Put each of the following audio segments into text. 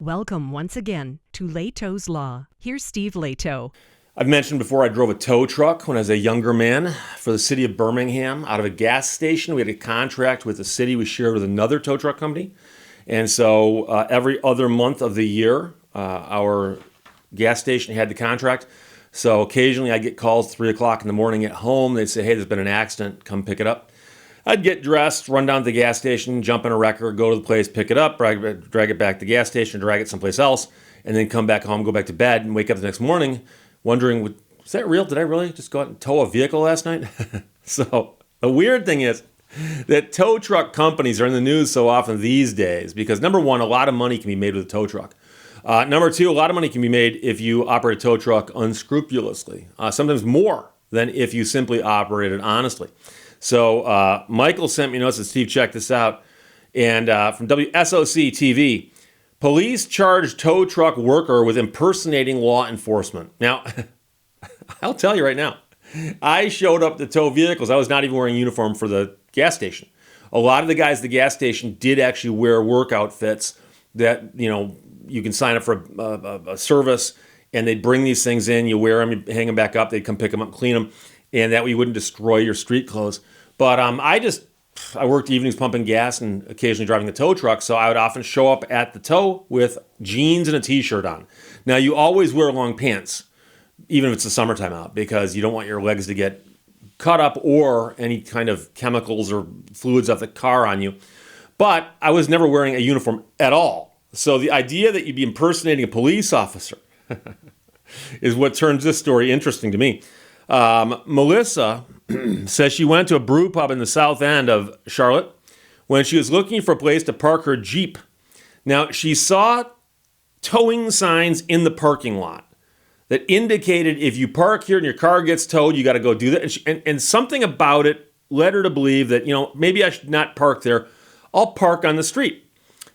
Welcome once again to Lehto's Law. Here's Steve Lehto. I've mentioned before I drove a tow truck when I was a younger man for the city of Birmingham out of a gas station. We had a contract with the city. We shared with another tow truck company. And so every other month of the year, our gas station had the contract. So occasionally I get calls 3 o'clock in the morning at home. They'd say, hey, there's been an accident. Come pick it up. I'd get dressed, run down to the gas station, jump in a wrecker, go to the place, pick it up, drag it back to the gas station, drag it someplace else, and then come back home, go back to bed, and wake up the next morning wondering, was that real? Did I really just go out and tow a vehicle last night? So the weird thing is that tow truck companies are in the news so often these days because, number one, a lot of money can be made with a tow truck. Number two, a lot of money can be made if you operate a tow truck unscrupulously, sometimes more than if you simply operate it honestly. So Michael sent me a note, said, Steve, check this out. And from WSOC TV, police charge tow truck worker with impersonating law enforcement. Now, I'll tell you right now, I showed up to tow vehicles. I was not even wearing a uniform for the gas station. A lot of the guys at the gas station did actually wear work outfits that, you can sign up for a service, and they'd bring these things in. You wear them, you hang them back up. They'd come pick them up, clean them. And that way you wouldn't destroy your street clothes. But I worked evenings pumping gas and occasionally driving the tow truck, so I would often show up at the tow with jeans and a t-shirt on. Now, you always wear long pants, even if it's the summertime out, because you don't want your legs to get cut up or any kind of chemicals or fluids off the car on you. But I was never wearing a uniform at all. So the idea that you'd be impersonating a police officer is what turns this story interesting to me. Melissa says she went to a brew pub in the south end of Charlotte when she was looking for a place to park her Jeep. Now, she saw towing signs in the parking lot that indicated if you park here and your car gets towed, you got to go do that. And something about it led her to believe that, maybe I should not park there. I'll park on the street.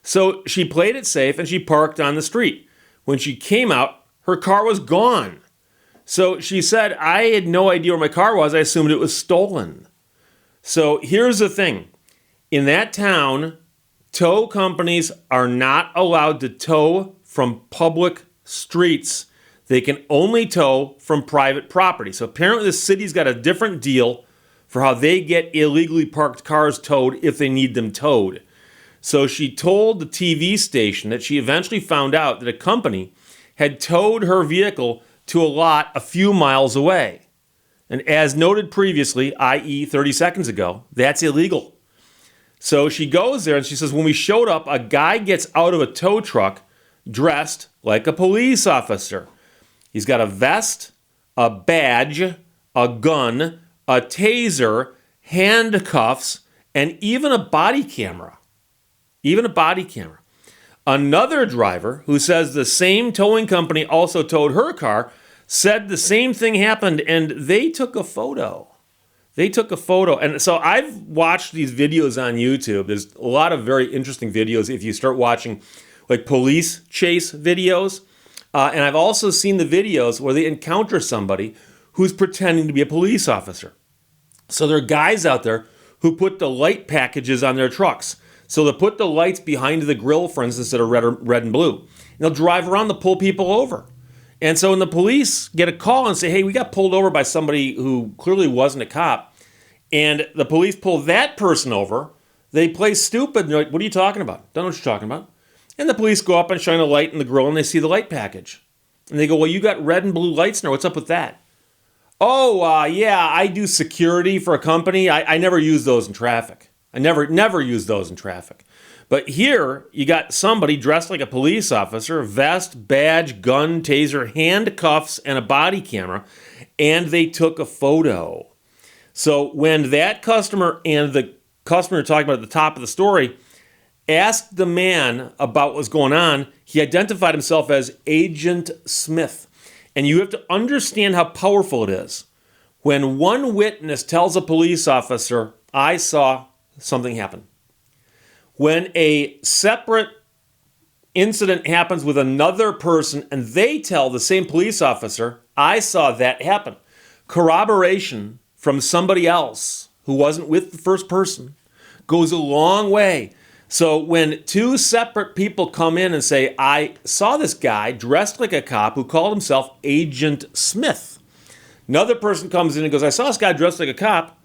So she played it safe and she parked on the street. When she came out, her car was gone. So she said, I had no idea where my car was. I assumed it was stolen. So here's the thing. In that town, tow companies are not allowed to tow from public streets. They can only tow from private property. So apparently the city's got a different deal for how they get illegally parked cars towed if they need them towed. So she told the TV station that she eventually found out that a company had towed her vehicle to a lot a few miles away. And as noted previously, i.e. 30 seconds ago, that's illegal. So she goes there and she says, when we showed up, a guy gets out of a tow truck dressed like a police officer. He's got a vest, a badge, a gun, a taser, handcuffs, and even a body camera. Another driver who says the same towing company also towed her car said the same thing happened, and they took a photo. And so I've watched these videos on YouTube. There's a lot of very interesting videos if you start watching like police chase videos. And I've also seen the videos where they encounter somebody who's pretending to be a police officer. So there are guys out there who put the light packages on their trucks. So they'll put the lights behind the grill, for instance, that are red and blue. And they'll drive around to pull people over. And so when the police get a call and say, hey, we got pulled over by somebody who clearly wasn't a cop, and the police pull that person over, they play stupid. And they're like, what are you talking about? Don't know what you're talking about. And the police go up and shine a light in the grill, and they see the light package. And they go, well, you got red and blue lights now. What's up with that? Oh, yeah, I do security for a company. I never use those in traffic. I never use those in traffic. But here, you got somebody dressed like a police officer, vest, badge, gun, taser, handcuffs, and a body camera, and they took a photo. So when that customer and the customer you're talking about at the top of the story asked the man about what was going on, he identified himself as Agent Smith. And you have to understand how powerful it is. When one witness tells a police officer, I saw something happen. When a separate incident happens with another person and they tell the same police officer, I saw that happen. Corroboration from somebody else who wasn't with the first person goes a long way. So when two separate people come in and say, I saw this guy dressed like a cop who called himself Agent Smith. Another person comes in and goes, I saw this guy dressed like a cop.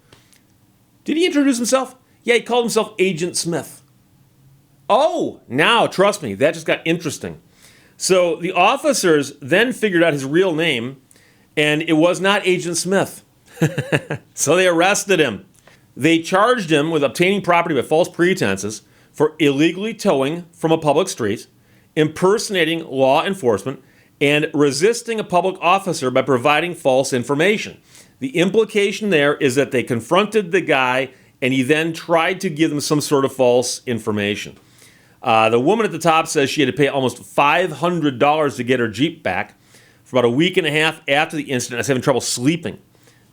Did he introduce himself? Yeah, he called himself Agent Smith. Oh, now, trust me, that just got interesting. So the officers then figured out his real name, and it was not Agent Smith. So they arrested him. They charged him with obtaining property by false pretenses for illegally towing from a public street, impersonating law enforcement, and resisting a public officer by providing false information. The implication there is that they confronted the guy and he then tried to give them some sort of false information. The woman at the top says she had to pay almost $500 to get her Jeep back. For about a week and a half after the incident, I was having trouble sleeping.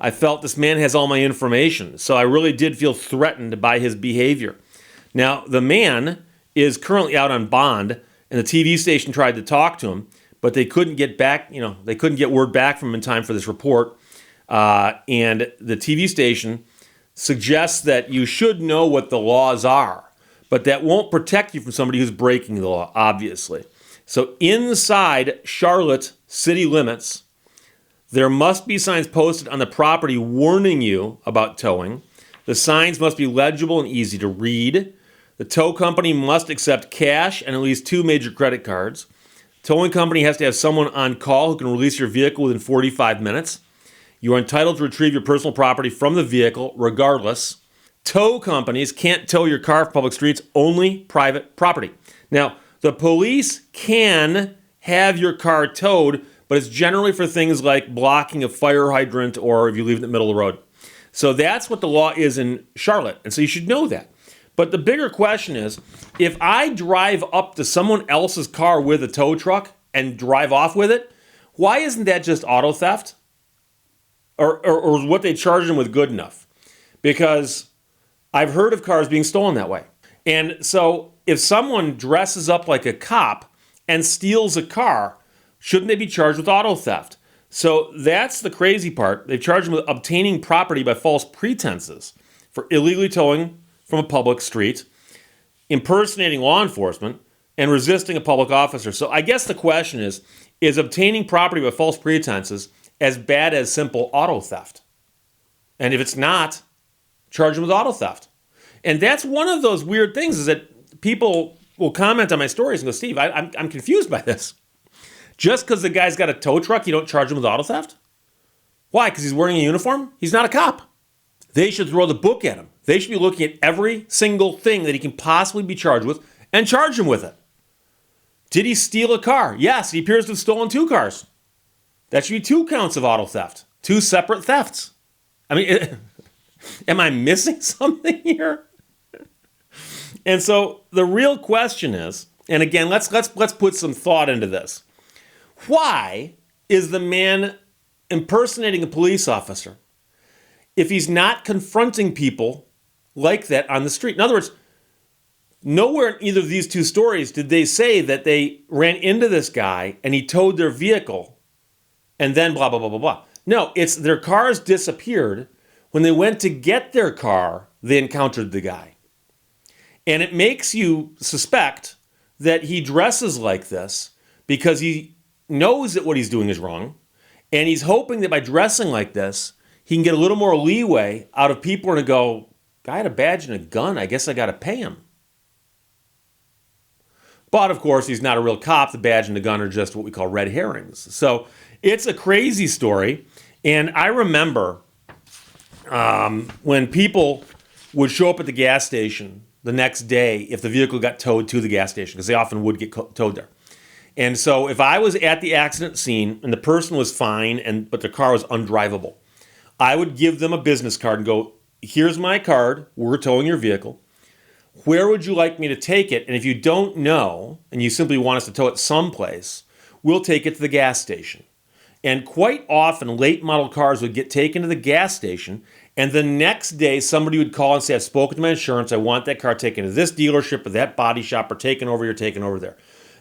I felt this man has all my information, so I really did feel threatened by his behavior. Now, the man is currently out on bond, and the TV station tried to talk to him, but they couldn't get back, they couldn't get word back from him in time for this report. And the TV station suggests that you should know what the laws are, but that won't protect you from somebody who's breaking the law, obviously. So inside Charlotte city limits, there must be signs posted on the property warning you about towing. The signs must be legible and easy to read. The tow company must accept cash and at least 2 major credit cards. Towing company has to have someone on call who can release your vehicle within 45 minutes. You are entitled to retrieve your personal property from the vehicle regardless. Tow companies can't tow your car for public streets, only private property. Now, the police can have your car towed, but it's generally for things like blocking a fire hydrant or if you leave it in the middle of the road. So that's what the law is in Charlotte, and so you should know that. But the bigger question is, if I drive up to someone else's car with a tow truck and drive off with it, why isn't that just auto theft? Or what they charge them with good enough? Because I've heard of cars being stolen that way. And so if someone dresses up like a cop and steals a car, shouldn't they be charged with auto theft? So that's the crazy part. They've charged them with obtaining property by false pretenses for illegally towing from a public street, impersonating law enforcement, and resisting a public officer. So I guess the question is obtaining property by false pretenses as bad as simple auto theft? And if it's not, charge them with auto theft. And that's one of those weird things is that people will comment on my stories and go, Steve, I'm confused by this. Just because the guy's got a tow truck, you don't charge him with auto theft? Why? Because he's wearing a uniform? He's not a cop. They should throw the book at him. They should be looking at every single thing that he can possibly be charged with and charge him with it. Did he steal a car? Yes, he appears to have stolen 2 cars. That should be 2 counts of auto theft. 2 separate thefts. I mean, am I missing something here? And so the real question is, and again, let's put some thought into this. Why is the man impersonating a police officer if he's not confronting people like that on the street? In other words, nowhere in either of these 2 stories did they say that they ran into this guy and he towed their vehicle and then blah, blah, blah, blah, blah. No, it's their cars disappeared. When they went to get their car, they encountered the guy. And it makes you suspect that he dresses like this because he knows that what he's doing is wrong, and he's hoping that by dressing like this, he can get a little more leeway out of people and go, guy had a badge and a gun, I guess I got to pay him. But, of course, he's not a real cop. The badge and the gun are just what we call red herrings. So it's a crazy story, and I remember when people would show up at the gas station the next day if the vehicle got towed to the gas station, because they often would get towed there. And so if I was at the accident scene and the person was fine, but the car was undrivable, I would give them a business card and go, here's my card, we're towing your vehicle. Where would you like me to take it? And if you don't know, and you simply want us to tow it someplace, we'll take it to the gas station. And quite often, late model cars would get taken to the gas station, and the next day somebody would call and say, I've spoken to my insurance, I want that car taken to this dealership or that body shop or taken over here, taken over there.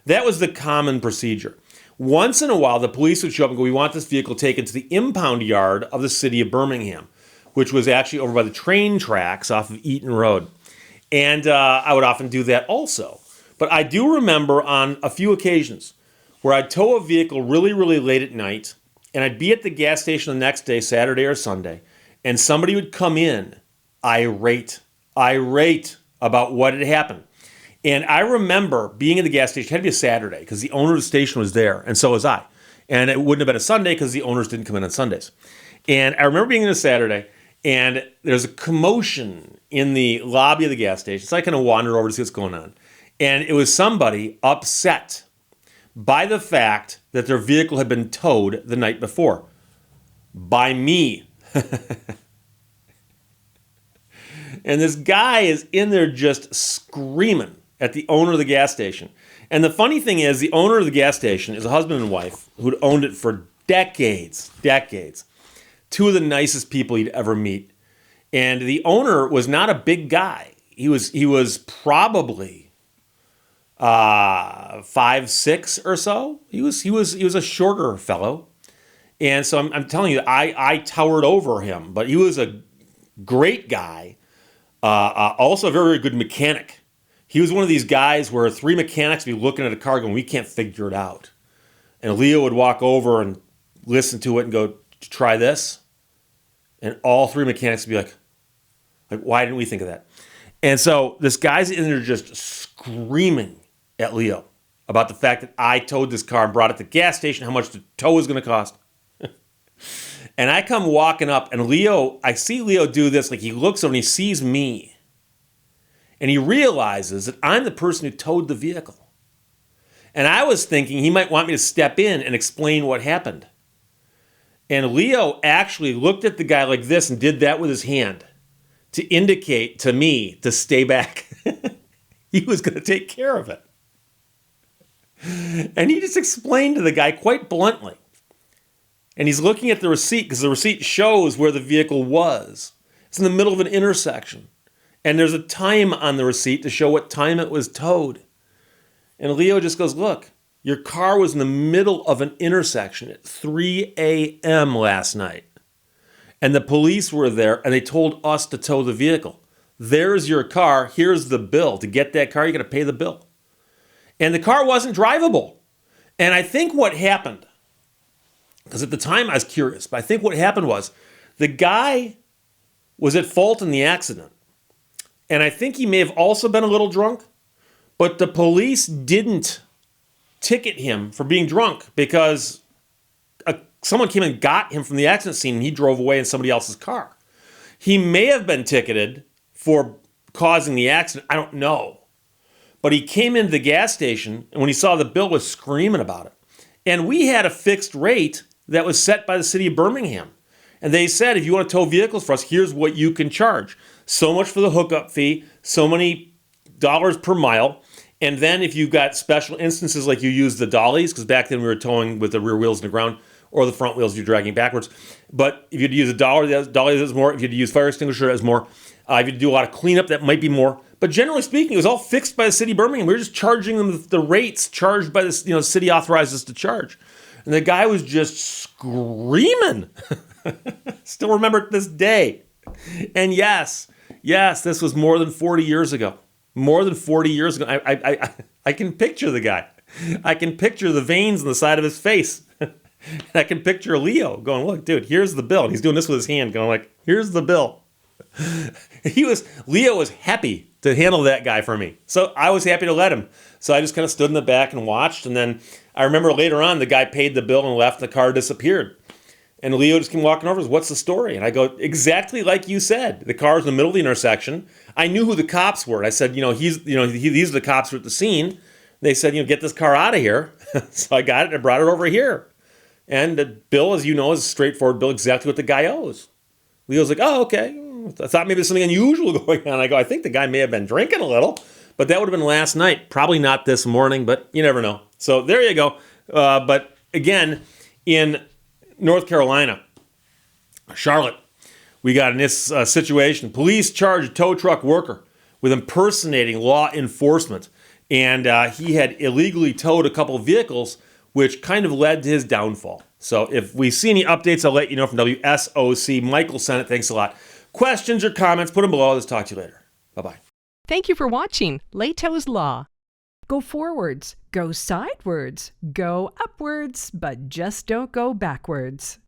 That was the common procedure. Once in a while, the police would show up and go, we want this vehicle taken to the impound yard of the city of Birmingham, which was actually over by the train tracks off of Eaton Road. And I would often do that also. But I do remember on a few occasions where I'd tow a vehicle really, really late at night, and I'd be at the gas station the next day, Saturday or Sunday, and somebody would come in irate about what had happened. And I remember being at the gas station. It had to be a Saturday because the owner of the station was there, and so was I. And it wouldn't have been a Sunday because the owners didn't come in on Sundays. And I remember being in a Saturday, and there's a commotion in the lobby of the gas station. So I kind of wandered over to see what's going on. And it was somebody upset by the fact that their vehicle had been towed the night before. By me. And this guy is in there just screaming at the owner of the gas station. And the funny thing is, the owner of the gas station is a husband and wife who'd owned it for decades. Two of the nicest people you'd ever meet. And the owner was not a big guy. He was probably 5'6" or so. He was a shorter fellow. And so I'm telling you, I towered over him. But he was a great guy. Also a very, very good mechanic. He was one of these guys where three mechanics would be looking at a car going, we can't figure it out. And Leo would walk over and listen to it and go, try this. And all three mechanics would be like, why didn't we think of that? And so this guy's in there just screaming at Leo about the fact that I towed this car and brought it to the gas station, how much the tow was going to cost. And I come walking up, and I see Leo do this, like he looks over and he sees me. And he realizes that I'm the person who towed the vehicle. And I was thinking he might want me to step in and explain what happened. And Leo actually looked at the guy like this and did that with his hand to indicate to me to stay back. He was going to take care of it. And he just explained to the guy quite bluntly. And he's looking at the receipt because the receipt shows where the vehicle was. It's in the middle of an intersection. And there's a time on the receipt to show what time it was towed. And Leo just goes, look, your car was in the middle of an intersection at 3 a.m. last night. And the police were there and they told us to tow the vehicle. There's your car. Here's the bill. To get that car, you got to pay the bill. And the car wasn't drivable. And I think what happened, because at the time I was curious, but I think what happened was the guy was at fault in the accident. And I think he may have also been a little drunk, but the police didn't ticket him for being drunk because someone came and got him from the accident scene and he drove away in somebody else's car. He may have been ticketed for causing the accident. I don't know. But he came into the gas station and when he saw the bill was screaming about it. And we had a fixed rate that was set by the city of Birmingham. And they said, if you want to tow vehicles for us, here's what you can charge. So much for the hookup fee, so many dollars per mile. And then if you've got special instances like you use the dollies, because back then we were towing with the rear wheels in the ground, or the front wheels you're dragging backwards. But if you had to use a dolly, that's more. If you had to use fire extinguisher, that's more. If you had to do a lot of cleanup, that might be more. But generally speaking, it was all fixed by the city of Birmingham. We were just charging them the rates charged by the city authorized us to charge. And the guy was just screaming. Still remember it this day. And yes, this was more than 40 years ago. More than 40 years ago. I can picture the guy. I can picture the veins on the side of his face. I can picture Leo going, look, dude, here's the bill. And he's doing this with his hand, going like, here's the bill. Leo was happy to handle that guy for me. So I was happy to let him. So I just kind of stood in the back and watched. And then I remember later on, the guy paid the bill and left, and the car disappeared. And Leo just came walking over and says, what's the story? And I go, exactly like you said. The car's in the middle of the intersection. I knew who the cops were. And I said, these are the cops who are at the scene. They said, get this car out of here. So I got it and brought it over here. And the bill, as you know, is a straightforward bill, exactly what the guy owes. Leo's like, oh, okay. I thought maybe there's something unusual going on. I go, I think the guy may have been drinking a little, but that would have been last night. Probably not this morning, but you never know. So there you go. But again, in North Carolina, Charlotte, we got in this situation. Police charged a tow truck worker with impersonating law enforcement. And he had illegally towed a couple of vehicles, which kind of led to his downfall. So if we see any updates, I'll let you know from WSOC. Michael sent it. Thanks a lot. Questions or comments, put them below. Let's talk to you later. Bye-bye. Thank you for watching Lehto's Law. Go forwards, go sidewards, go upwards, but just don't go backwards.